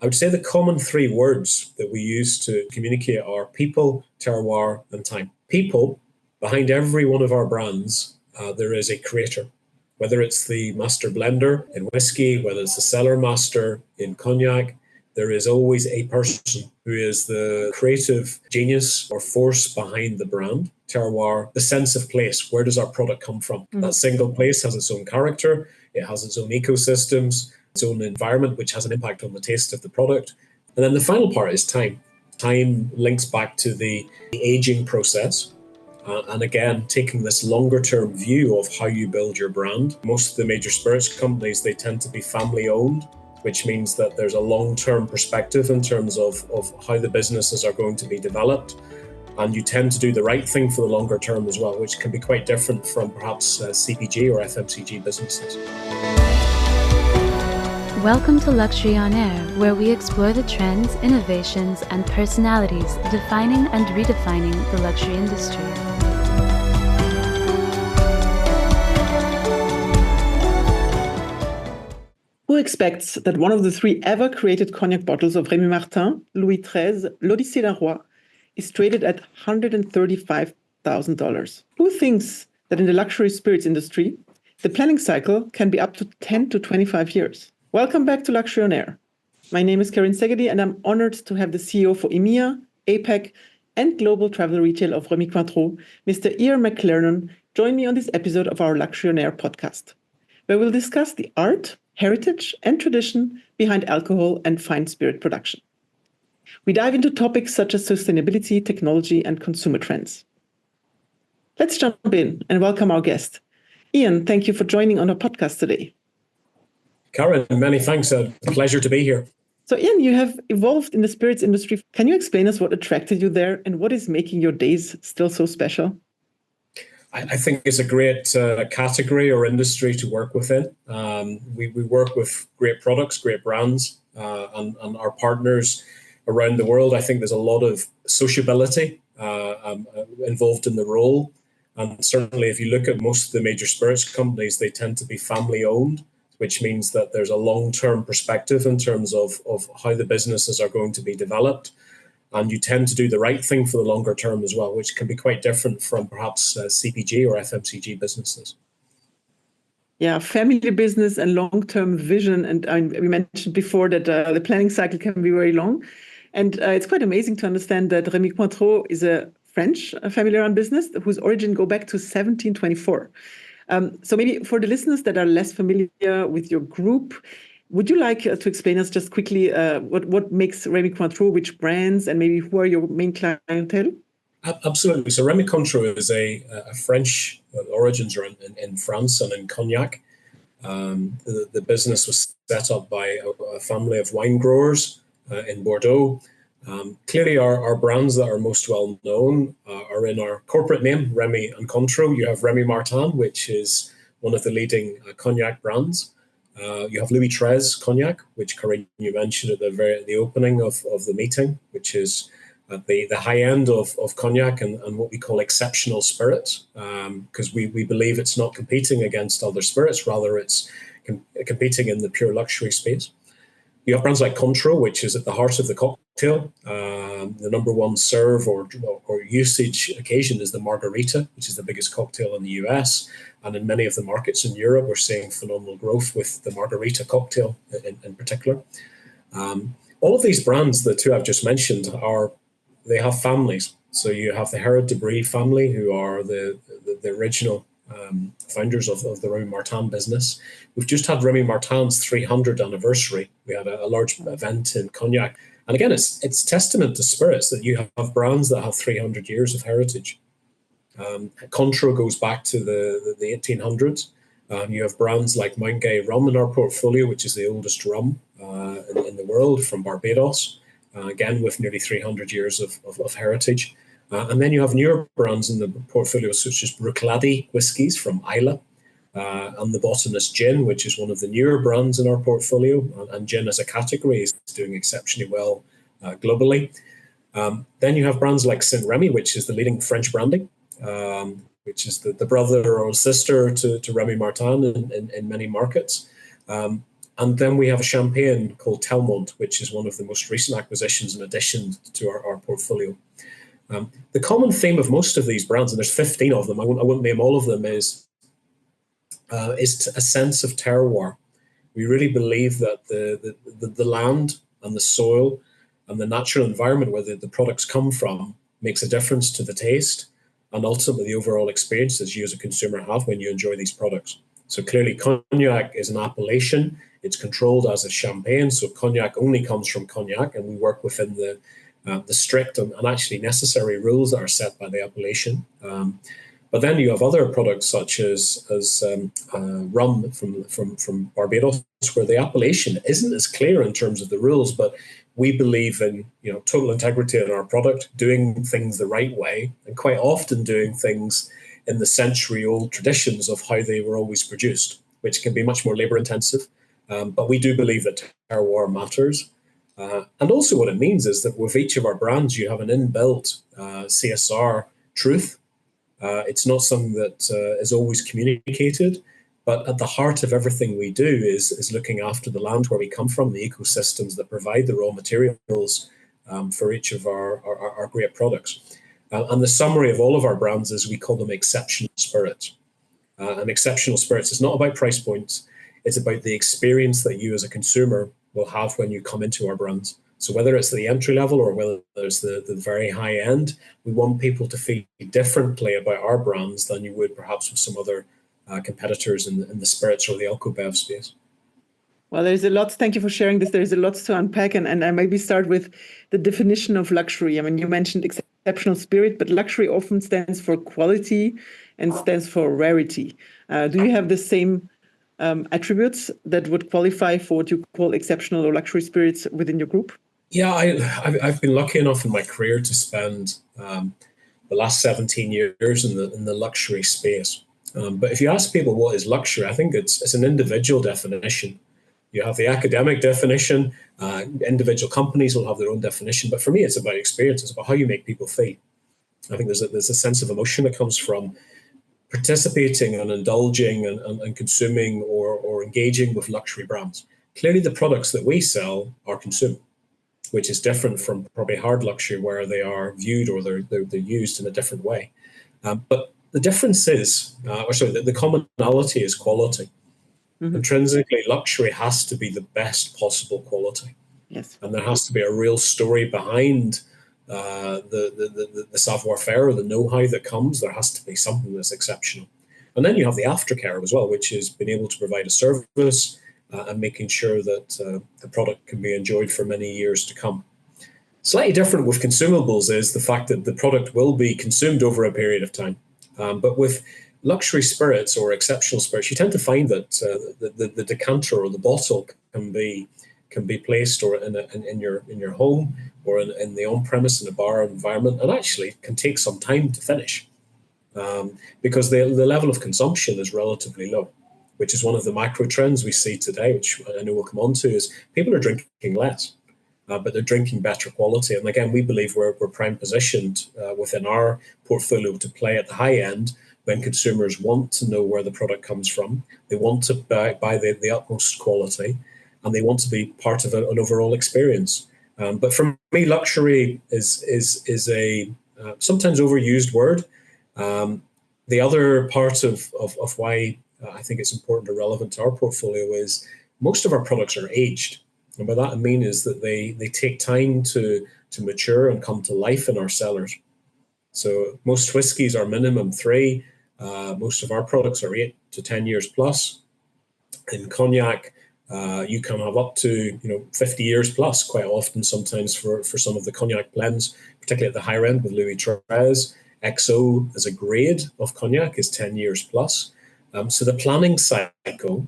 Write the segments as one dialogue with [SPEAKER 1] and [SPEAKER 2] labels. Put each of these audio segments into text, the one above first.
[SPEAKER 1] I would say the common three words that we use to communicate are people, terroir, and time. People, behind every one of our brands, there is a creator. Whether it's the master blender in whiskey, whether it's the cellar master in cognac, there is always a person who is the creative genius or force behind the brand. Terroir, the sense of place. Where does our product come from? That single place has its own character. It has its own ecosystems, its own environment, which has an impact on the taste of the product. And then the final part is time. Time links back to the aging process. And again, taking this longer term view of how you build your brand. Most of the major spirits companies, they tend to be family owned, which means that there's a long-term perspective in terms of how the businesses are going to be developed. And you tend to do the right thing for the longer term as well, which can be quite different from perhaps CPG or FMCG businesses.
[SPEAKER 2] Welcome to Luxury on Air, where we explore the trends, innovations, and personalities defining and redefining the luxury industry.
[SPEAKER 3] Who expects that one of the three ever created cognac bottles of Rémy Martin, Louis XIII, l'Odyssée d'un Roi, is traded at $135,000? Who thinks that in the luxury spirits industry, the planning cycle can be up to 10 to 25 years? Welcome back to Luxury on Air. My name is Karine Szegedi, and I'm honored to have the CEO for EMEA, APAC, and Global Travel Retail of Rémy Cointreau, Mr. Ian McLernon, join me on this episode of our Luxury on Air podcast, where we'll discuss the art, heritage, and tradition behind alcohol and fine spirit production. We dive into topics such as sustainability, technology, and consumer trends. Let's jump in and welcome our guest. Ian, thank you for joining on our podcast today.
[SPEAKER 1] Karen, many thanks. A pleasure to be here.
[SPEAKER 3] So Ian, you have evolved in the spirits industry. Can you explain us what attracted you there and what is making your days still so special?
[SPEAKER 1] I think it's a great category or industry to work within. We work with great products, great brands, and our partners around the world. I think there's a lot of sociability involved in the role. And certainly if you look at most of the major spirits companies, they tend to be family owned, which means that there's a long-term perspective in terms of how the businesses are going to be developed. And you tend to do the right thing for the longer term as well, which can be quite different from perhaps CPG or FMCG businesses.
[SPEAKER 3] Yeah, family business and long-term vision. And we mentioned before that the planning cycle can be very long. And it's quite amazing to understand that Rémy Cointreau is a French family-run business whose origin go back to 1724. So maybe for the listeners that are less familiar with your group, would you like to explain us just quickly what makes Rémy Cointreau, which brands, and maybe who are your main clientele?
[SPEAKER 1] Absolutely. So Rémy Cointreau is a French origins are in France and in cognac. The business was set up by a family of wine growers in Bordeaux. Clearly, our brands that are most well known are in our corporate name, Rémy and Cointreau. You have Rémy Martin, which is one of the leading cognac brands. You have Louis XIII cognac, which Karine, you mentioned at the opening of the meeting, which is at the high end of cognac and what we call exceptional spirits, because we believe it's not competing against other spirits, rather it's competing in the pure luxury space. You have brands like Cointreau, which is at the heart of the cocktail. The number one serve or usage occasion is the margarita, which is the biggest cocktail in the US. And in many of the markets in Europe, we're seeing phenomenal growth with the margarita cocktail in particular. All of these brands, the two I've just mentioned, they have families. So you have the Herod de Brie family, who are the original founders of the Rémy Martin business. We've just had Rémy Martin's 300th anniversary. We had a large event in Cognac. And again, it's testament to spirits that you have brands that have 300 years of heritage. Cointreau goes back to the 1800s. You have brands like Mount Gay rum in our portfolio, which is the oldest rum in the world, from Barbados, again with nearly 300 years of heritage. And then you have newer brands in the portfolio, such as Bruichladdich whiskies from Islay, and the Botanist Gin, which is one of the newer brands in our portfolio. And gin as a category is doing exceptionally well globally. Then you have brands like Saint Remy, which is the leading French brandy, which is the brother or sister to Rémy Martin in many markets. And then we have a champagne called Telmont, which is one of the most recent acquisitions and additions to our portfolio. The common theme of most of these brands, and there's 15 of them, I won't name all of them, is a sense of terroir. We really believe that the land and the soil and the natural environment where the products come from makes a difference to the taste and ultimately the overall experiences you as a consumer have when you enjoy these products. So clearly cognac is an appellation. It's controlled as a champagne, so cognac only comes from cognac, and we work within the strict and actually necessary rules that are set by the appellation. But then you have other products such as rum from Barbados, where the appellation isn't as clear in terms of the rules, but we believe in total integrity in our product, doing things the right way, and quite often doing things in the century-old traditions of how they were always produced, which can be much more labor-intensive. But we do believe that terroir matters. And also what it means is that with each of our brands, you have an inbuilt CSR truth. It's not something that is always communicated, but at the heart of everything we do is looking after the land where we come from, the ecosystems that provide the raw materials for each of our great products. And the summary of all of our brands is we call them exceptional spirits. And exceptional spirits is not about price points. It's about the experience that you as a consumer will have when you come into our brands. So whether it's the entry level or whether it's the very high end, we want people to feel differently about our brands than you would perhaps with some other competitors in the spirits or the alcobev space.
[SPEAKER 3] Well, there's a lot. Thank you for sharing this. There's a lot to unpack, and I maybe start with the definition of luxury. I mean, you mentioned exceptional spirit, but luxury often stands for quality and stands for rarity. Do you have the same attributes that would qualify for what you call exceptional or luxury spirits within your group?
[SPEAKER 1] Yeah, I've been lucky enough in my career to spend the last 17 years in the luxury space. But if you ask people what is luxury, I think it's an individual definition. You have the academic definition, individual companies will have their own definition, but for me, it's about experience. It's about how you make people feel. I think there's a sense of emotion that comes from participating and indulging and consuming or engaging with luxury brands. Clearly, the products that we sell are consumed, which is different from probably hard luxury where they are viewed or they're used in a different way. But the difference is, the commonality is quality. Mm-hmm. Intrinsically, luxury has to be the best possible quality.
[SPEAKER 3] Yes.
[SPEAKER 1] And there has to be a real story behind the savoir-faire or the know-how that comes. There has to be something that's exceptional. And then you have the aftercare as well, which is being able to provide a service and making sure that the product can be enjoyed for many years to come. Slightly different with consumables is the fact that the product will be consumed over a period of time. But with luxury spirits or exceptional spirits, you tend to find that the decanter or the bottle can be placed or in your home or in the on-premise in a bar environment, and actually can take some time to finish because the level of consumption is relatively low, which is one of the macro trends we see today, which I know we'll come on to, is people are drinking less, but they're drinking better quality. And again, we believe we're prime positioned within our portfolio to play at the high end when consumers want to know where the product comes from. They want to buy the utmost quality, and they want to be part of an overall experience. But for me, luxury is a sometimes overused word. The other part of why I think it's important or relevant to our portfolio is most of our products are aged. And by that I mean is that they take time to mature and come to life in our cellars. So most whiskies are minimum 3. Most of our products are 8 to 10 years plus. In cognac, you can have up to 50 years plus quite often, sometimes for some of the cognac blends, particularly at the higher end with Louis XIII. XO as a grade of cognac is 10 years plus. So the planning cycle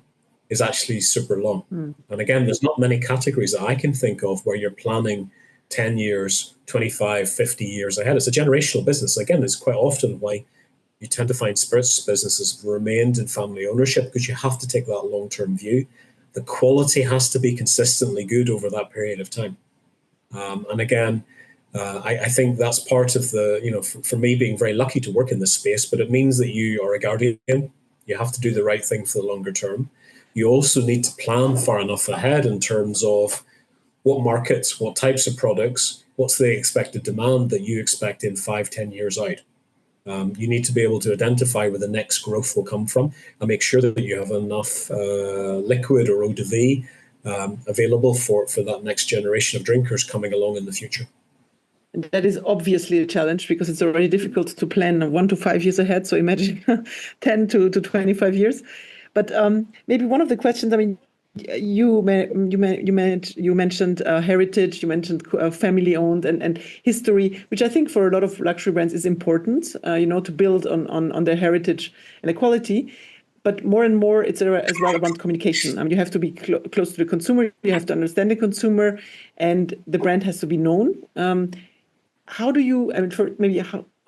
[SPEAKER 1] is actually super long. And again, there's not many categories that I can think of where you're planning 10 years, 25, 50 years ahead. It's a generational business. Again, it's quite often why you tend to find spirits businesses have remained in family ownership, because you have to take that long-term view. The quality has to be consistently good over that period of time. And again, I think that's part of the, for me being very lucky to work in this space, but it means that you are a guardian. You have to do the right thing for the longer term. you also need to plan far enough ahead in terms of what markets, what types of products, what's the expected demand that you expect in 5, 10 years out. You need to be able to identify where the next growth will come from and make sure that you have enough liquid or eau de vie available for that next generation of drinkers coming along in the future.
[SPEAKER 3] And that is obviously a challenge because it's already difficult to plan 1 to 5 years ahead. So imagine 10 to 25 years. But maybe one of the questions, I mean, you mentioned heritage, you mentioned family owned and history, which I think for a lot of luxury brands is important, to build on their heritage and equality. But more and more, it's as well about communication. You have to be close to the consumer, you have to understand the consumer, and the brand has to be known. How do you,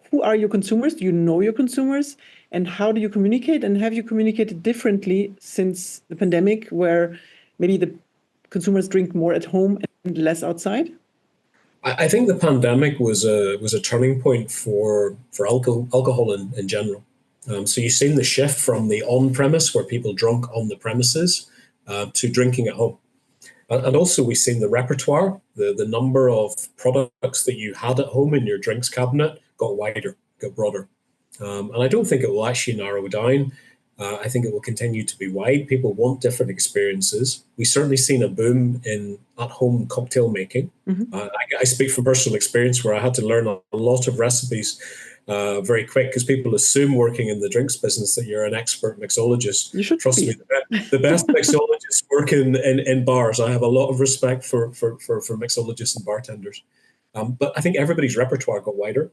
[SPEAKER 3] who are your consumers? Do you know your consumers? And how do you communicate? And have you communicated differently since the pandemic, where maybe the consumers drink more at home and less outside?
[SPEAKER 1] I think the pandemic was a turning point for alcohol in general. So you've seen the shift from the on-premise, where people drunk on the premises, to drinking at home. And also we've seen the repertoire, the number of products that you had at home in your drinks cabinet got wider, got broader. And I don't think it will actually narrow down. I think it will continue to be wide. People want different experiences. We've certainly seen a boom in at-home cocktail making. Mm-hmm. I speak from personal experience where I had to learn a lot of recipes very quick, because people assume working in the drinks business that you're an expert mixologist.
[SPEAKER 3] You should
[SPEAKER 1] trust me. The best mixologists work in bars. I have a lot of respect for mixologists and bartenders. But I think everybody's repertoire got wider.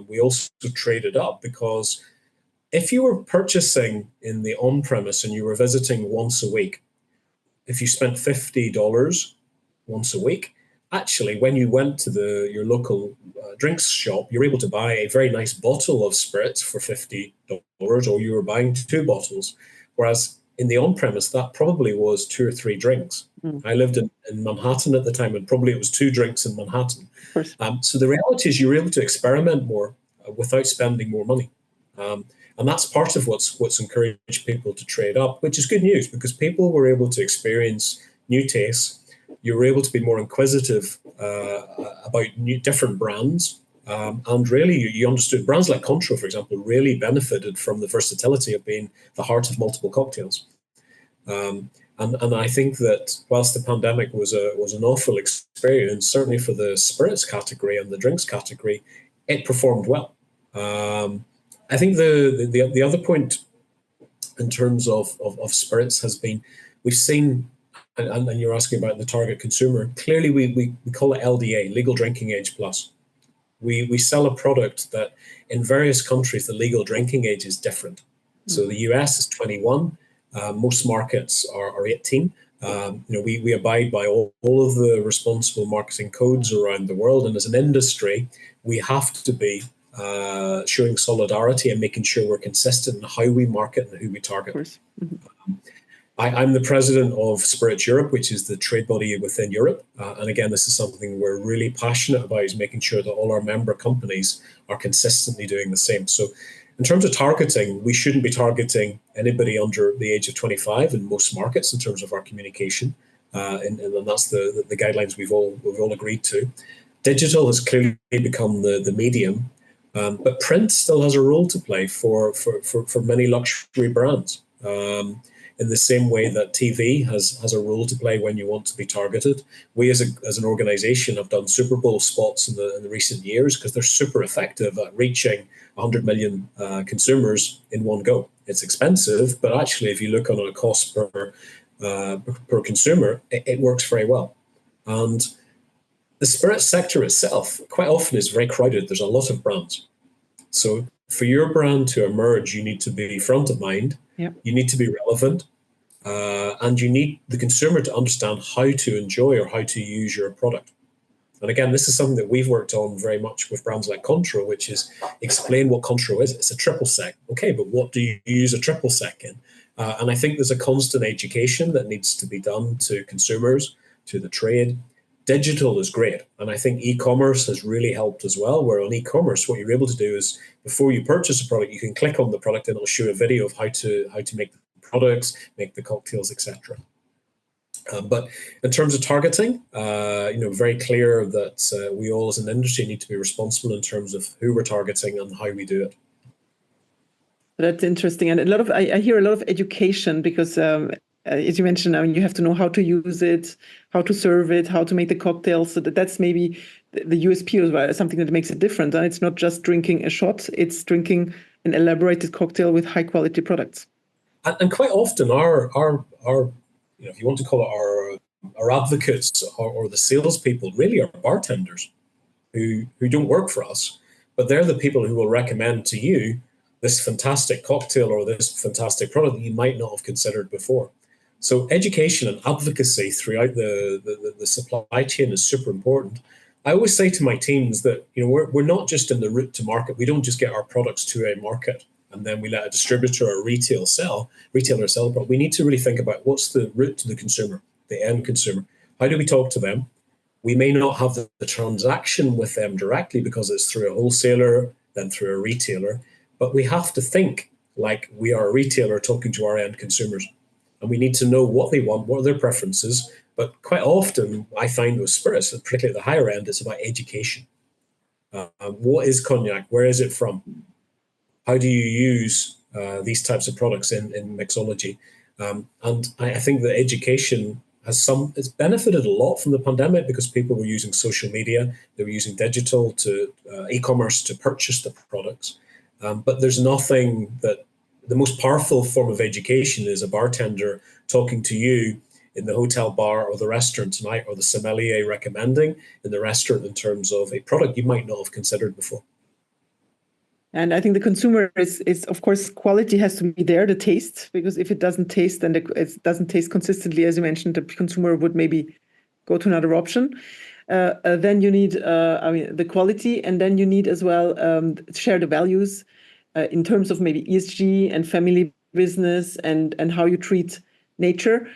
[SPEAKER 1] We also traded up, because if you were purchasing in the on-premise and you were visiting once a week, if you spent $50 once a week, actually, when you went to your local drinks shop, you're able to buy a very nice bottle of spirits for $50, or you were buying 2 bottles. Whereas in the on-premise, that probably was 2 or 3 drinks. Mm. I lived in Manhattan at the time, and probably it was 2 drinks in Manhattan. So the reality is you were able to experiment more without spending more money. And that's part of what's encouraged people to trade up, which is good news, because people were able to experience new tastes. You were able to be more inquisitive about different brands. And really, you understood brands like Cointreau, for example, really benefited from the versatility of being the heart of multiple cocktails. And I think that whilst the pandemic was an awful experience, certainly for the spirits category and the drinks category, it performed well. I think the other point in terms of spirits has been, we've seen, and you're asking about the target consumer, clearly we call it LDA, legal drinking age plus. We sell a product that in various countries, the legal drinking age is different. So the US is 21, most markets are 18. We abide by all of the responsible marketing codes around the world. And as an industry, we have to be showing solidarity and making sure we're consistent in how we market and who we target. Mm-hmm. I'm the president of Spirits Europe, which is the trade body within Europe. And again, this is something we're really passionate about, is making sure that all our member companies are consistently doing the same. So in terms of targeting, we shouldn't be targeting anybody under the age of 25 in most markets in terms of our communication. And that's the guidelines we've all agreed to. Digital has clearly become the medium, but print still has a role to play for many luxury brands. In the same way that TV has a role to play when you want to be targeted. We as an organization have done Super Bowl spots in the recent years because they're super effective at reaching 100 million consumers in one go. It's expensive, but actually if you look on a cost per consumer, it works very well. And the spirit sector itself quite often is very crowded. There's a lot of brands. So for your brand to emerge, you need to be front of mind. Yep. You need to be relevant, and you need the consumer to understand how to enjoy or how to use your product. And again, this is something that we've worked on very much with brands like Cointreau, which is explain what Cointreau is. It's a triple sec. Okay, but what do you use a triple sec in? And I think there's a constant education that needs to be done to consumers, to the trade. Digital is great. And I think e-commerce has really helped as well, where on e-commerce, what you're able to do is before you purchase a product, you can click on the product and it'll show a video of how to make the products, make the cocktails, etc. But in terms of targeting, very clear that we all as an industry need to be responsible in terms of who we're targeting and how we do it.
[SPEAKER 3] That's interesting. And I hear a lot of education because, as you mentioned, you have to know how to use it, how to serve it, how to make the cocktails. So that's maybe the USP as well, something that makes it different. And it's not just drinking a shot, it's drinking an elaborated cocktail with high quality products.
[SPEAKER 1] And quite often our if you want to call it our advocates or the salespeople really are bartenders who don't work for us, but they're the people who will recommend to you this fantastic cocktail or this fantastic product that you might not have considered before. So education and advocacy throughout the supply chain is super important. I always say to my teams that we're not just in the route to market. We don't just get our products to a market and then we let a distributor or retailer sell, but we need to really think about what's the route to the consumer, the end consumer. How do we talk to them? We may not have the transaction with them directly because it's through a wholesaler, then through a retailer, but we have to think like we are a retailer talking to our end consumers. And we need to know what they want, what are their preferences. But quite often, I find with spirits, particularly at the higher end, it's about education. What is cognac? Where is it from? How do you use these types of products in mixology? And I think that education it's benefited a lot from the pandemic because people were using social media, they were using digital to e-commerce to purchase the products. But there's nothing that the most powerful form of education is a bartender talking to you in the hotel bar or the restaurant tonight, or the sommelier recommending in the restaurant in terms of a product you might not have considered before.
[SPEAKER 3] And I think the consumer is of course, quality has to be there, the taste, because if it doesn't taste, then it doesn't taste consistently, as you mentioned, the consumer would maybe go to another option. Then you need, the quality, and then you need as well share the values in terms of maybe ESG and family business and how you treat nature.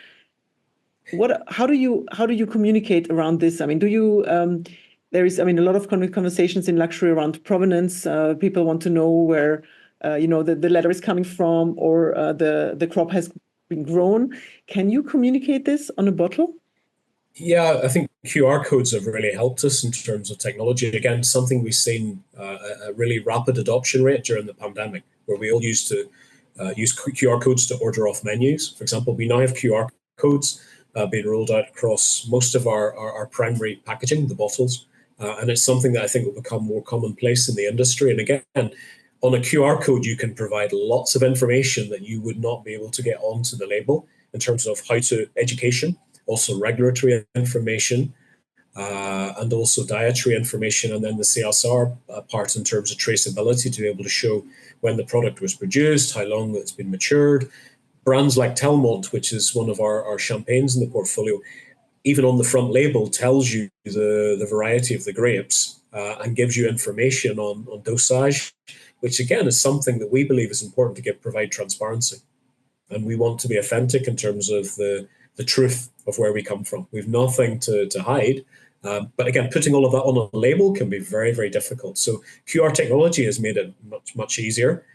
[SPEAKER 3] How do you communicate around this? I mean, do you? There is, a lot of conversations in luxury around provenance. People want to know where, the leather is coming from, or the crop has been grown. Can you communicate this on a bottle?
[SPEAKER 1] Yeah, I think QR codes have really helped us in terms of technology. Again, something we've seen a really rapid adoption rate during the pandemic, where we all used to use QR codes to order off menus. For example, we now have QR codes being rolled out across most of our primary packaging, the bottles. And it's something that I think will become more commonplace in the industry. And again, on a QR code, you can provide lots of information that you would not be able to get onto the label in terms of education, also regulatory information, and also dietary information, and then the CSR part in terms of traceability to be able to show when the product was produced, how long it's been matured. Brands like Telmont, which is one of our champagnes in the portfolio, even on the front label tells you the variety of the grapes and gives you information on dosage, which again is something that we believe is important to provide transparency. And we want to be authentic in terms of the truth of where we come from. We've nothing to hide. But again, putting all of that on a label can be very, very difficult. So QR technology has made it much, much easier.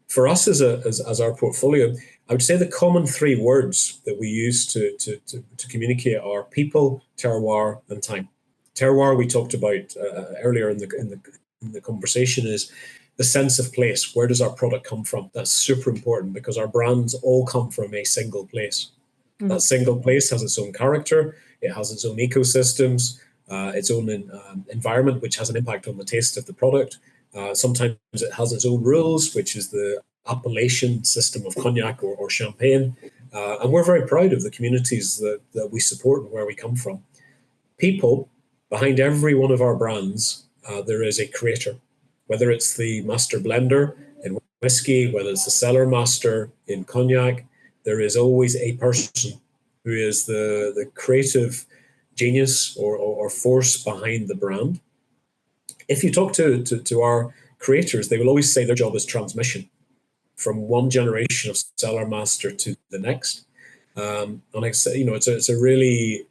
[SPEAKER 1] For us as our portfolio, I would say the common three words that we use to communicate are people, terroir, and time. Terroir we talked about earlier in the conversation is the sense of place. Where does our product come from? That's super important because our brands all come from a single place. Mm-hmm. That single place has its own character. It has its own ecosystems, its own environment, which has an impact on the taste of the product. Sometimes it has its own rules, which is the appellation system of cognac or champagne. And we're very proud of the communities that we support and where we come from. People, behind every one of our brands, there is a creator, whether it's the master blender in whiskey, whether it's the cellar master in cognac, there is always a person who is the creative genius or force behind the brand. If you talk to our creators, they will always say their job is transmission from one generation of cellar master to the next. And like I said, it's a really,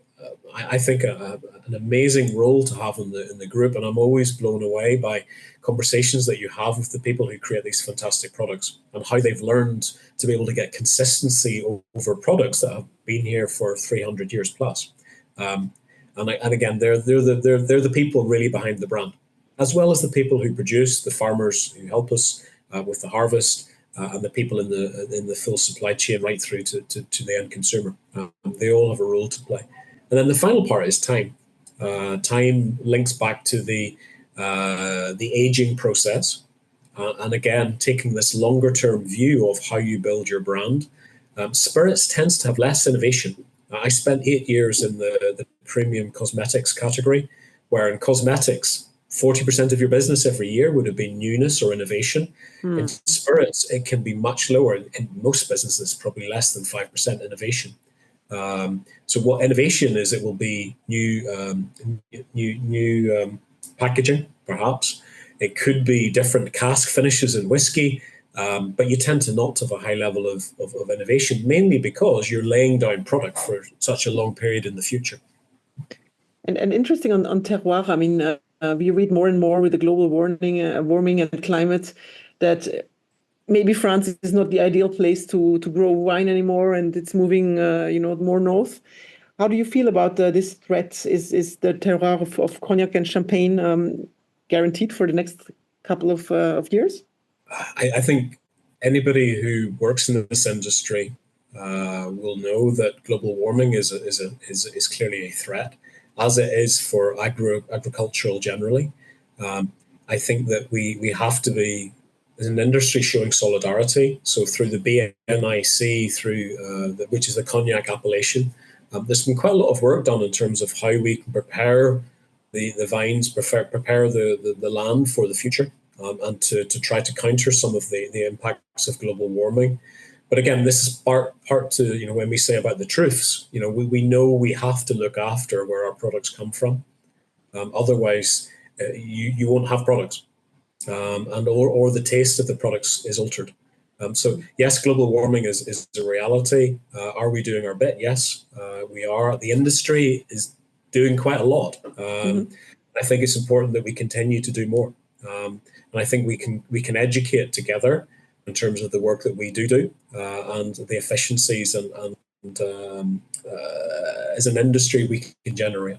[SPEAKER 1] I think, an an amazing role to have in the group, and I'm always blown away by conversations that you have with the people who create these fantastic products and how they've learned to be able to get consistency over products that have been here for 300 years plus. And again, they're the people really behind the brand, as well as the people who produce, the farmers who help us with the harvest, and the people in the full supply chain right through to the end consumer. They all have a role to play. And then the final part is time. Time links back to the aging process, and again, taking this longer term view of how you build your brand. Spirits tends to have less innovation. I spent 8 years in the premium cosmetics category, where in cosmetics, 40% of your business every year would have been newness or innovation. In spirits, it can be much lower. In most businesses, probably less than 5% innovation. So what innovation is, it will be new packaging, perhaps. It could be different cask finishes in whiskey, but you tend to not have a high level of innovation, mainly because you're laying down product for such a long period in the future.
[SPEAKER 3] And interesting on terroir, I mean, we read more and more with the global warming and climate that maybe France is not the ideal place to grow wine anymore, and it's moving, more north. How do you feel about this threat? Is the terroir of cognac and champagne guaranteed for the next couple of years?
[SPEAKER 1] I think anybody who works in this industry will know that global warming is clearly a threat, as it is for agricultural generally. I think that we have to be, as an industry, showing solidarity. So through the BNIC, which is the cognac appellation, there's been quite a lot of work done in terms of how we can prepare the vines, prepare the land for the future, and to try to counter some of the impacts of global warming. But again, this is part to, when we say about the truths, we know we have to look after where our products come from. Otherwise, you won't have products, or the taste of the products is altered. So yes, global warming is a reality. Are we doing our bit? Yes, we are. The industry is doing quite a lot. I think it's important that we continue to do more. And I think we can educate together in terms of the work that we do, and the efficiencies and as an industry we can generate.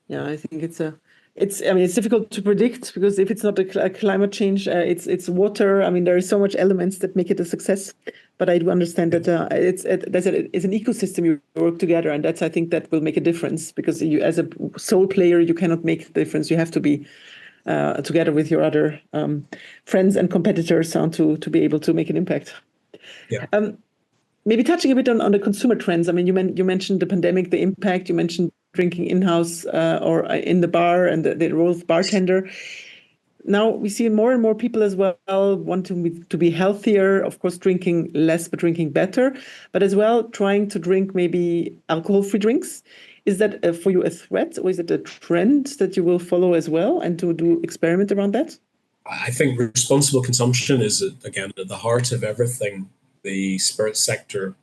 [SPEAKER 3] Yeah, I think it's difficult to predict, because if it's not a climate change, it's water. I mean, there is so much elements that make it a success. But I do understand that it's an ecosystem. You work together, and I think that will make a difference, because you, as a sole player, you cannot make the difference. You have to be together with your other friends and competitors to be able to make an impact.
[SPEAKER 1] Yeah.
[SPEAKER 3] Maybe touching a bit on the consumer trends. I mean, you mentioned the pandemic, the impact. You mentioned drinking in-house or in the bar, and the role of bartender. Now we see more and more people as well wanting to be healthier, of course, drinking less but drinking better, but as well trying to drink maybe alcohol-free drinks. Is that for you a threat, or is it a trend that you will follow as well, and to do experiment around that?
[SPEAKER 1] I think responsible consumption is, again, at the heart of everything the spirit sector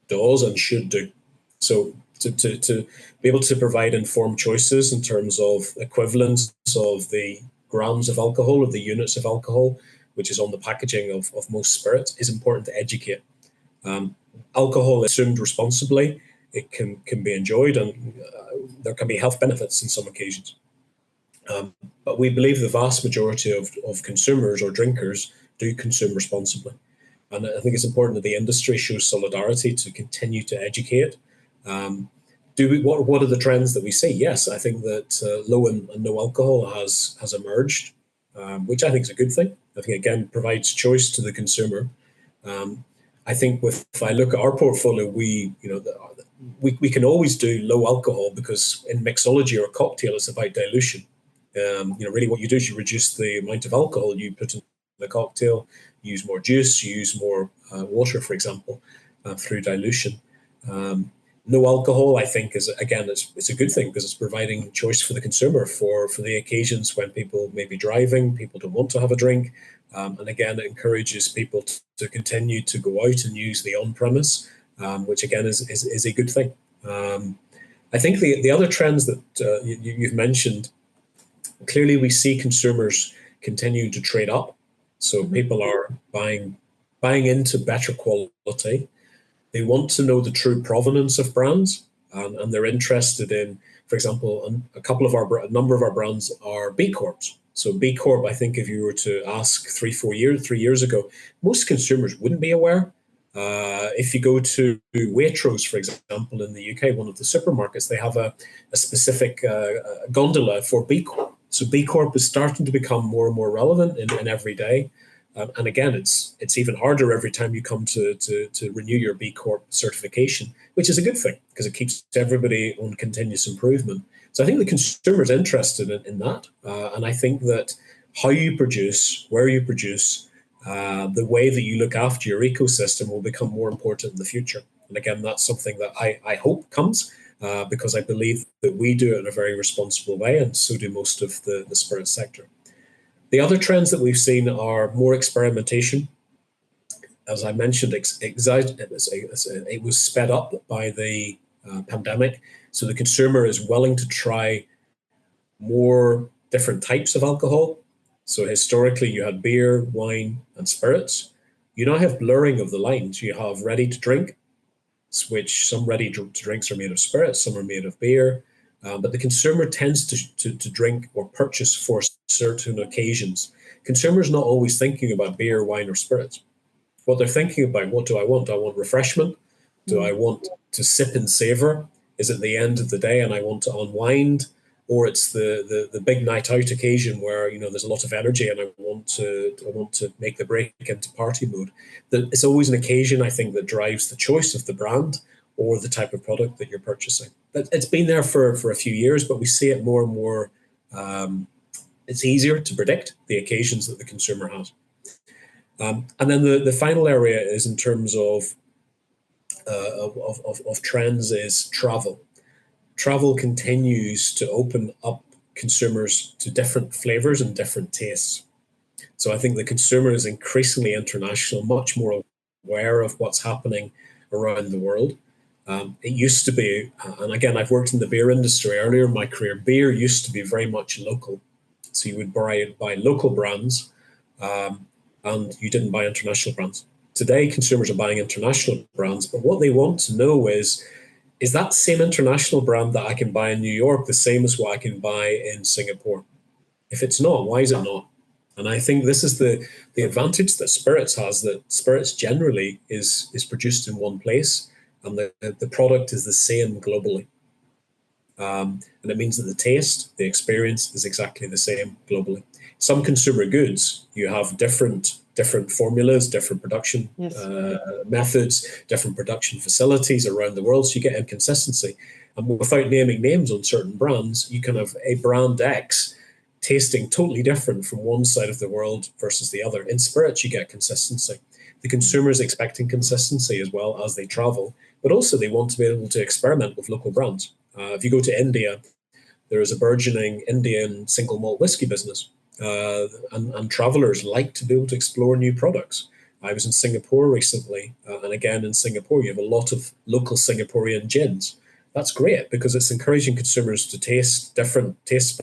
[SPEAKER 1] does and should do. So to be able to provide informed choices in terms of equivalence of the grams of alcohol, of the units of alcohol, which is on the packaging of most spirits, is important to educate. Alcohol is consumed responsibly. It can be enjoyed, and there can be health benefits in some occasions. But we believe the vast majority of consumers or drinkers do consume responsibly. And I think it's important that the industry shows solidarity to continue to educate. What are the trends that we see? Yes, I think that low and no alcohol has emerged, which I think is a good thing. I think, again, provides choice to the consumer. I think if I look at our portfolio, we we can always do low alcohol, because in mixology or cocktail, it's about dilution. Really what you do is you reduce the amount of alcohol you put in the cocktail, you use more juice, you use more water, for example, through dilution. No alcohol, I think, is, again, it's a good thing, because it's providing choice for the consumer for the occasions when people may be driving, people don't want to have a drink. And again, it encourages people to continue to go out and use the on-premise, which again is a good thing. I think the other trends that you've mentioned, clearly we see consumers continuing to trade up. So people are buying into better quality. They want to know the true provenance of brands, and they're interested in, for example, a number of our brands are B Corps. So B Corp, I think if you were to ask 3 years ago, most consumers wouldn't be aware. If you go to Waitrose, for example, in the UK, one of the supermarkets, they have a specific gondola for B Corp. So B Corp is starting to become more and more relevant in every day. And again, it's even harder every time you come to renew your B Corp certification, which is a good thing because it keeps everybody on continuous improvement. So I think the consumer is interested in that. And I think that how you produce, where you produce, the way that you look after your ecosystem will become more important in the future. And again, that's something that I hope comes because I believe that we do it in a very responsible way, and so do most of the spirit sector. The other trends that we've seen are more experimentation. As I mentioned, it was sped up by the pandemic. So the consumer is willing to try more different types of alcohol. So historically, you had beer, wine, and spirits. You now have blurring of the lines. You have ready to drink, which some ready to drinks are made of spirits, some are made of beer. But the consumer tends to drink or purchase for certain occasions. Consumers not always thinking about beer, wine, or spirits. What they're thinking about, what do I want? Do I want refreshment? Do I want to sip and savor? Is it the end of the day and I want to unwind? Or it's the big night out occasion where there's a lot of energy and I want to make the break into party mode. It's always an occasion, I think, that drives the choice of the brand or the type of product that you're purchasing. It's been there for a few years, but we see it more and more. It's easier to predict the occasions that the consumer has. And then the final area is in terms of trends is travel. Travel continues to open up consumers to different flavors and different tastes. So I think the consumer is increasingly international, much more aware of what's happening around the world. It used to be, and again, I've worked in the beer industry earlier in my career, beer used to be very much local. So you would buy local brands and you didn't buy international brands. Today, consumers are buying international brands, but what they want to know is that same international brand that I can buy in New York the same as what I can buy in Singapore? If it's not, why is it not? And I think this is the advantage that spirits has, that spirits generally is produced in one place and the product is the same globally. And it means that the taste, the experience is exactly the same globally. Some consumer goods, you have different formulas, different production methods, different production facilities around the world, so you get inconsistency. And without naming names on certain brands, you can have a brand X tasting totally different from one side of the world versus the other. In spirits, you get consistency. The consumer is expecting consistency as well as they travel, but also they want to be able to experiment with local brands. If you go to India, there is a burgeoning Indian single malt whiskey business. And travelers like to be able to explore new products. I was in Singapore recently, and again in Singapore, you have a lot of local Singaporean gins. That's great because it's encouraging consumers to taste different taste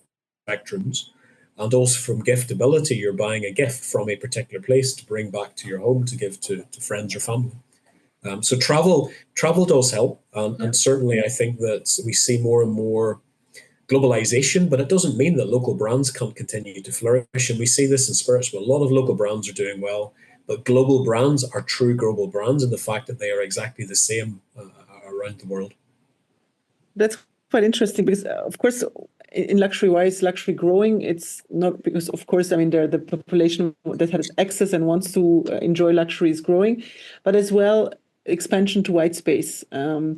[SPEAKER 1] spectrums, and also from giftability, you're buying a gift from a particular place to bring back to your home to give to friends or family. So travel does help, and certainly I think that we see more and more globalization, but it doesn't mean that local brands can't continue to flourish. And we see this in spirits where a lot of local brands are doing well, but global brands are true global brands in the fact that they are exactly the same around the world.
[SPEAKER 3] That's quite interesting because, of course, in luxury, why is luxury growing? It's not because, of course, I mean, the population that has access and wants to enjoy luxury is growing, but as well, expansion to white space. More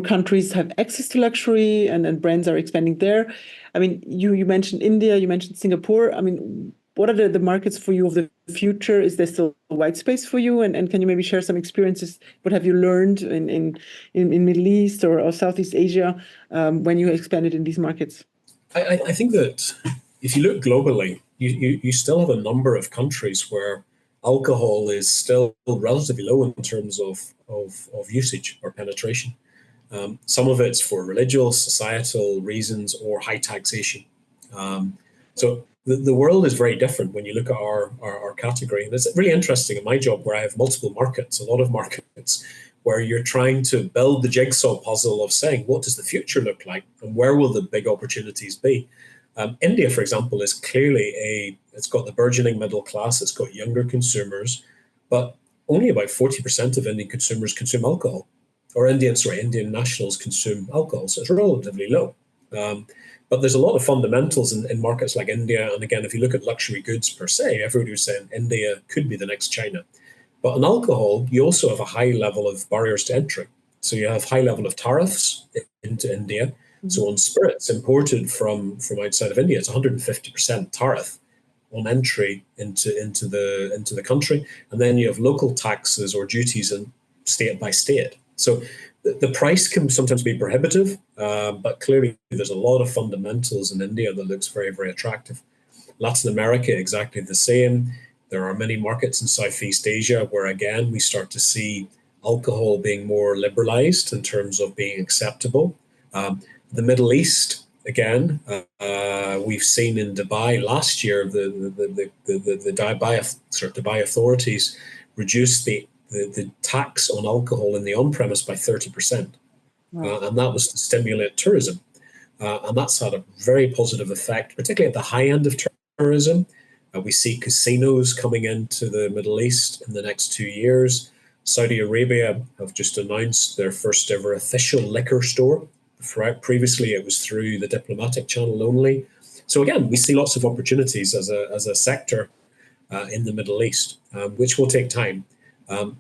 [SPEAKER 3] countries have access to luxury and brands are expanding there. I mean, you mentioned India, you mentioned Singapore. I mean, what are the markets for you of the future? Is there still white space for you? And can you maybe share some experiences? What have you learned in Middle East or Southeast Asia when you expanded in these markets?
[SPEAKER 1] I think that if you look globally, you still have a number of countries where alcohol is still relatively low in terms of usage or penetration. Some of it's for religious, societal reasons, or high taxation. So the world is very different when you look at our category. And it's really interesting in my job where I have multiple markets, a lot of markets, where you're trying to build the jigsaw puzzle of saying, what does the future look like and where will the big opportunities be? India, for example, is clearly it's got the burgeoning middle class, it's got younger consumers, but only about 40% of Indian consumers consume alcohol, or Indian nationals consume alcohol, so it's relatively low. But there's a lot of fundamentals in markets like India. And again, if you look at luxury goods per se, everybody was saying India could be the next China. But in alcohol, you also have a high level of barriers to entry. So you have high level of tariffs into India. Mm-hmm. So on spirits imported from outside of India, it's 150% tariff on entry into the country. And then you have local taxes or duties in state by state. So the price can sometimes be prohibitive, but clearly there's a lot of fundamentals in India that looks very, very attractive. Latin America, exactly the same. There are many markets in Southeast Asia where, again, we start to see alcohol being more liberalized in terms of being acceptable. The Middle East, again, we've seen in Dubai last year, the Dubai authorities reduced the tax on alcohol in the on-premise by 30%. Wow. And that was to stimulate tourism. And that's had a very positive effect, particularly at the high end of tourism. We see casinos coming into the Middle East in the next 2 years. Saudi Arabia have just announced their first ever official liquor store. Previously, it was through the diplomatic channel only. So again, we see lots of opportunities as a sector in the Middle East, which will take time.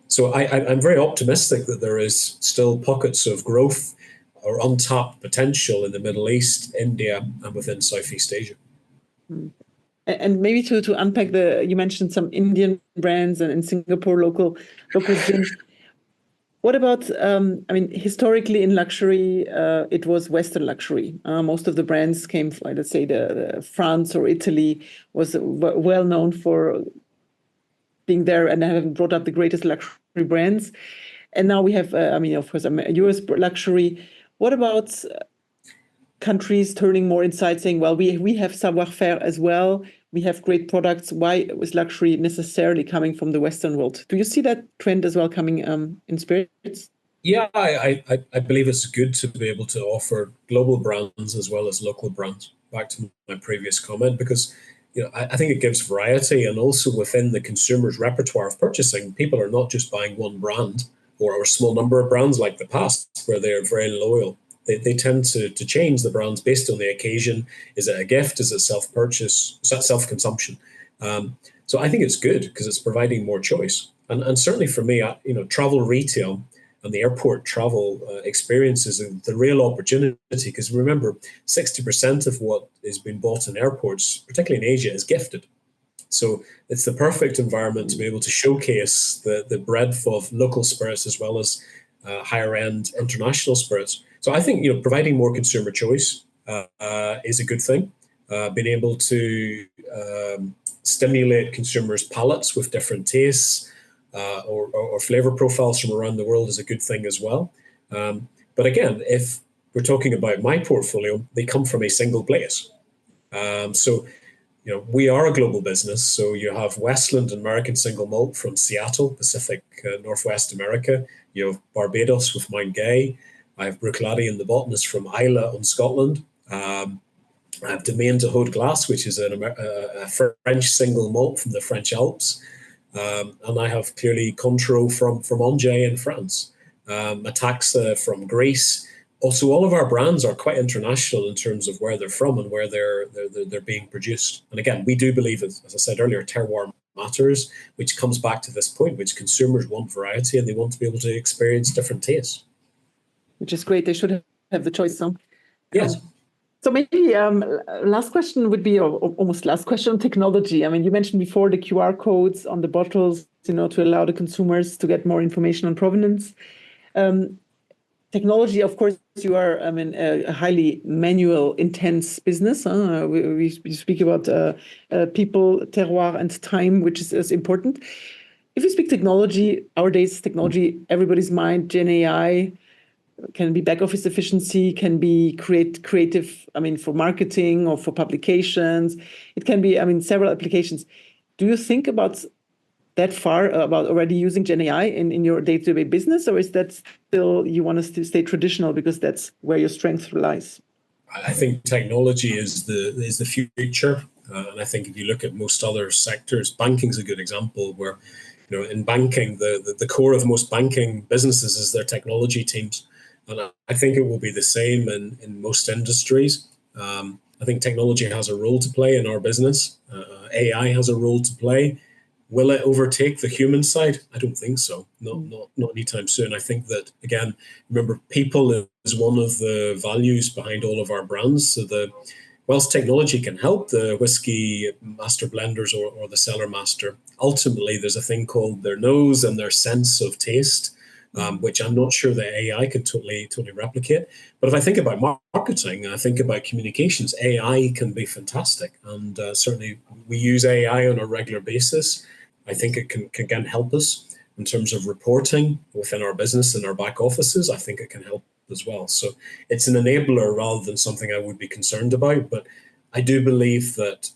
[SPEAKER 1] So I'm very optimistic that there is still pockets of growth or untapped potential in the Middle East, India, and within Southeast Asia.
[SPEAKER 3] And maybe to unpack you mentioned some Indian brands and in Singapore local gin. What about, historically in luxury, it was Western luxury. Most of the brands came from, let's say, the France or Italy was well known for being there and having brought up the greatest luxury brands. And now we have, of course, US luxury. What about countries turning more inside, saying, well, we have savoir-faire as well. We have great products. Why was luxury necessarily coming from the Western world? Do you see that trend as well coming in spirits?
[SPEAKER 1] Yeah, I believe it's good to be able to offer global brands as well as local brands, back to my previous comment, because I think it gives variety, and also within the consumer's repertoire of purchasing, people are not just buying one brand or a small number of brands like the past, where they're very loyal. They tend to change the brands based on the occasion. Is it a gift? Is it self-purchase? Is that self-consumption? So I think it's good because it's providing more choice. And certainly for me, travel retail and the airport travel experiences the real opportunity, because remember, 60% of what is being bought in airports, particularly in Asia, is gifted. So it's the perfect environment to be able to showcase the breadth of local spirits as well as higher end international spirits. So I think providing more consumer choice is a good thing. Being able to stimulate consumers' palates with different tastes or flavor profiles from around the world is a good thing as well. But again, if we're talking about my portfolio, they come from a single place. So we are a global business. So you have Westland American single malt from Seattle, Pacific Northwest America. You have Barbados with Mount Gay. I have Bruichladdich and the Botanist from Islay in Scotland. I have Domaine de Haut Glace, which is a French single malt from the French Alps. And I have clearly Cointreau from Angers in France. Metaxa from Greece. Also, all of our brands are quite international in terms of where they're from and where they're being produced. And again, we do believe, as I said earlier, terroir matters, which comes back to this point, which consumers want variety and they want to be able to experience different tastes.
[SPEAKER 3] Which is great. They should have the choice. So.
[SPEAKER 1] Yes.
[SPEAKER 3] So maybe last question would be, or almost last question on technology. You mentioned before the QR codes on the bottles, to allow the consumers to get more information on provenance. Technology, of course, you are a highly manual, intense business. We speak about people, terroir, and time, which is important. If you speak technology, our days technology, everybody's mind, Gen AI, can be back office efficiency, can be creative, for marketing or for publications. It can be, several applications. Do you think about that far about already using Gen AI in your day-to-day business, or is that still you want us to stay traditional because that's where your strength lies?
[SPEAKER 1] I think technology is the future, and I think if you look at most other sectors, banking is a good example where, in banking, the core of most banking businesses is their technology teams, and I think it will be the same in most industries. I think technology has a role to play in our business. AI has a role to play. Will it overtake the human side? I don't think so. Not anytime soon. I think that, again, remember, people is one of the values behind all of our brands. So whilst technology can help the whiskey master blenders or the cellar master, ultimately there's a thing called their nose and their sense of taste, which I'm not sure that AI can totally replicate. But if I think about marketing, I think about communications, AI can be fantastic. And certainly we use AI on a regular basis. I think it can again help us in terms of reporting within our business and our back offices. I think it can help as well. So it's an enabler rather than something I would be concerned about. But I do believe that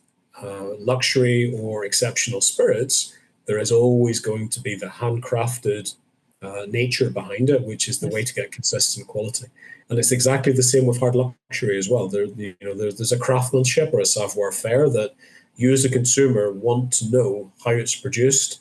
[SPEAKER 1] luxury or exceptional spirits, there is always going to be the handcrafted nature behind it, which is the way to get consistent quality. And it's exactly the same with hard luxury as well. There's a craftsmanship or a savoir-faire that you as a consumer want to know how it's produced.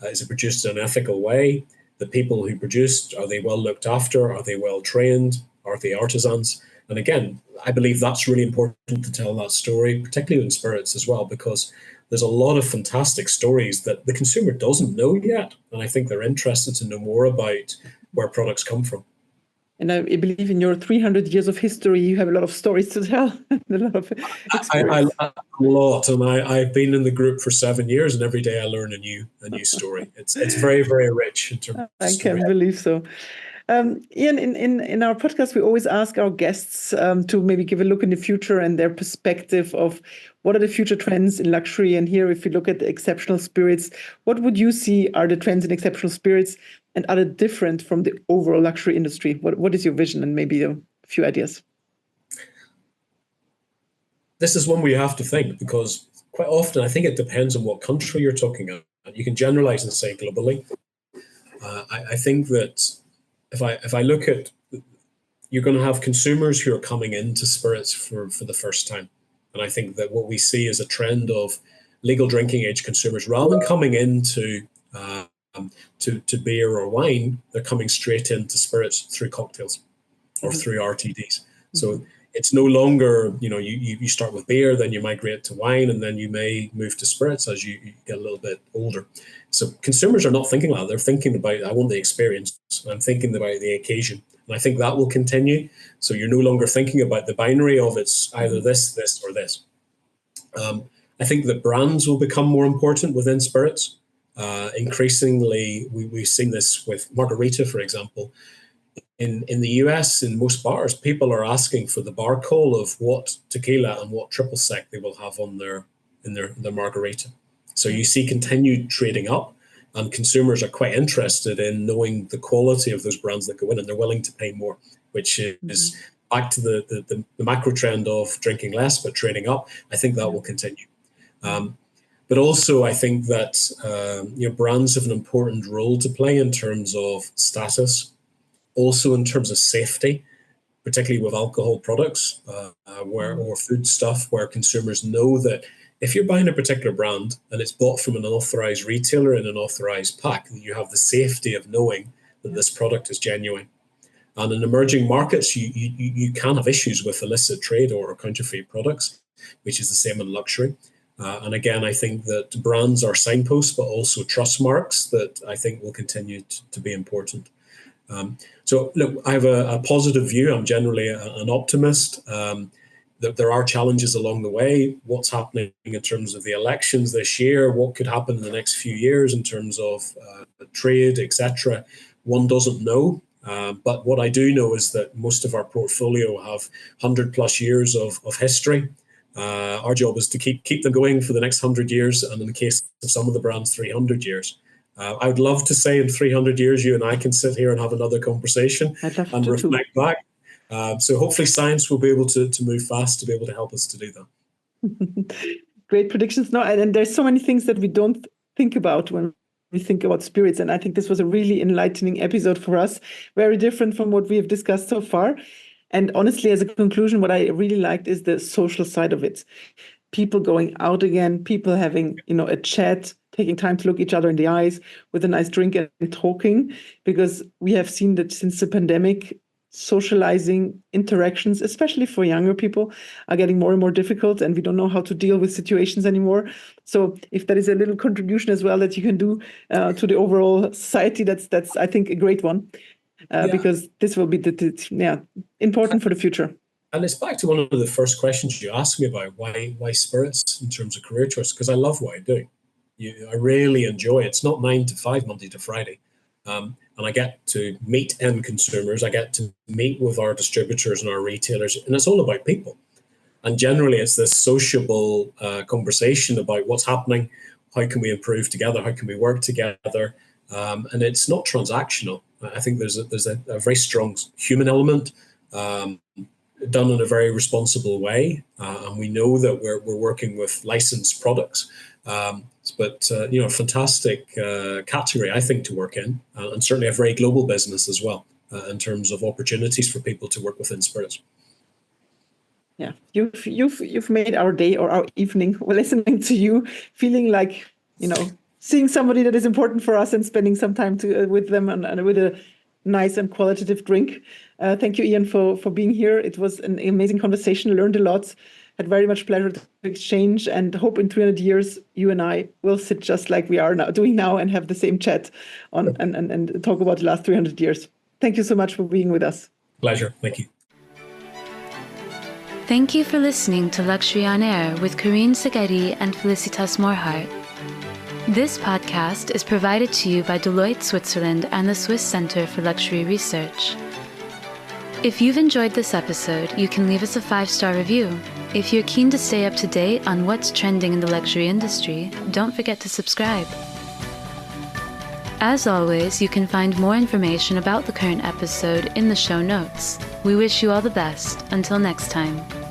[SPEAKER 1] Is it produced in an ethical way? The people who produced, are they well looked after? Are they well trained? Are they artisans? And again, I believe that's really important to tell that story, particularly in spirits as well, because there's a lot of fantastic stories that the consumer doesn't know yet. And I think they're interested to know more about where products come from.
[SPEAKER 3] And I believe in your 300 years of history, you have a lot of stories to tell. A lot of experience.
[SPEAKER 1] A lot, and I've been in the group for 7 years, and every day I learn a new story. It's very, very rich in terms of
[SPEAKER 3] I can't believe so. Ian, in our podcast, we always ask our guests to maybe give a look in the future and their perspective of what are the future trends in luxury. And here, if you look at the exceptional spirits, what would you see are the trends in exceptional spirits, and are they different from the overall luxury industry? What is your vision, and maybe a few ideas?
[SPEAKER 1] This is one we have to think, because quite often I think it depends on what country you're talking about. You can generalize and say globally. I think that if I look at, you're going to have consumers who are coming into spirits for the first time. And I think that what we see is a trend of legal drinking age consumers, rather than coming into to beer or wine, they're coming straight into spirits through cocktails or through RTDs. So it's no longer, you start with beer, then you migrate to wine, and then you may move to spirits as you get a little bit older. So consumers are not thinking like that. They're thinking about, I want the experience. I'm thinking about the occasion. And I think that will continue. So you're no longer thinking about the binary of it's either this, or this. I think that brands will become more important within spirits. Increasingly, we've seen this with margarita, for example. In the US, in most bars, people are asking for the bar call of what tequila and what triple sec they will have on their margarita. So you see continued trading up, and consumers are quite interested in knowing the quality of those brands that go in, and they're willing to pay more, which is back to the macro trend of drinking less but trading up. I think that will continue. But also, I think that brands have an important role to play in terms of status, also in terms of safety, particularly with alcohol products or food stuff, where consumers know that if you're buying a particular brand and it's bought from an authorized retailer in an authorized pack, that you have the safety of knowing that this product is genuine. And in emerging markets, you can have issues with illicit trade or counterfeit products, which is the same in luxury. And again, I think that brands are signposts, but also trust marks that I think will continue to be important. So look, I have a positive view. I'm generally an optimist. That there are challenges along the way. What's happening in terms of the elections this year? What could happen in the next few years in terms of trade, etc.? One doesn't know. But what I do know is that most of our portfolio have 100+ years of history. Our job is to keep them going for the next 100 years, and in the case of some of the brands, 300 years. I would love to say in 300 years, you and I can sit here and have another conversation and reflect back. So hopefully science will be able to move fast to be able to help us to do that.
[SPEAKER 3] Great predictions. No, and there's so many things that we don't think about when we think about spirits. And I think this was a really enlightening episode for us, very different from what we have discussed so far. And honestly, as a conclusion, what I really liked is the social side of it. People going out again, people having, a chat, taking time to look each other in the eyes with a nice drink and talking, because we have seen that since the pandemic, socializing interactions, especially for younger people, are getting more and more difficult, and we don't know how to deal with situations anymore. So if that is a little contribution as well that you can do to the overall society, that's I think a great one, because this will be important for the future.
[SPEAKER 1] And it's back to one of the first questions you asked me about why spirits in terms of career choice, because I love what I do. I really enjoy it. It's not 9 to 5, Monday to Friday. And I get to meet end consumers. I get to meet with our distributors and our retailers, and it's all about people. And generally, it's this sociable conversation about what's happening, how can we improve together, how can we work together, and it's not transactional. I think there's a very strong human element, done in a very responsible way, and we know that we're working with licensed products. But a fantastic category, I think, to work in, and certainly a very global business as well, in terms of opportunities for people to work within spirits.
[SPEAKER 3] Yeah, you've made our day or our evening listening to you, feeling like seeing somebody that is important for us and spending some time with them and with a nice and qualitative drink. Thank you, Ian, for being here. It was an amazing conversation. Learned a lot. Had very much pleasure to exchange, and hope in 300 years you and I will sit just like we are now doing now and have the same chat on and talk about the last 300 years. Thank you so much for being with us.
[SPEAKER 1] Pleasure. Thank you.
[SPEAKER 2] Thank you for listening to Luxury on Air with Karine Szegedi and Felicitas Morhart. This podcast is provided to you by Deloitte, Switzerland, and the Swiss Center for Luxury Research. If you've enjoyed this episode, you can leave us a 5-star review. If you're keen to stay up to date on what's trending in the luxury industry, don't forget to subscribe. As always, you can find more information about the current episode in the show notes. We wish you all the best. Until next time.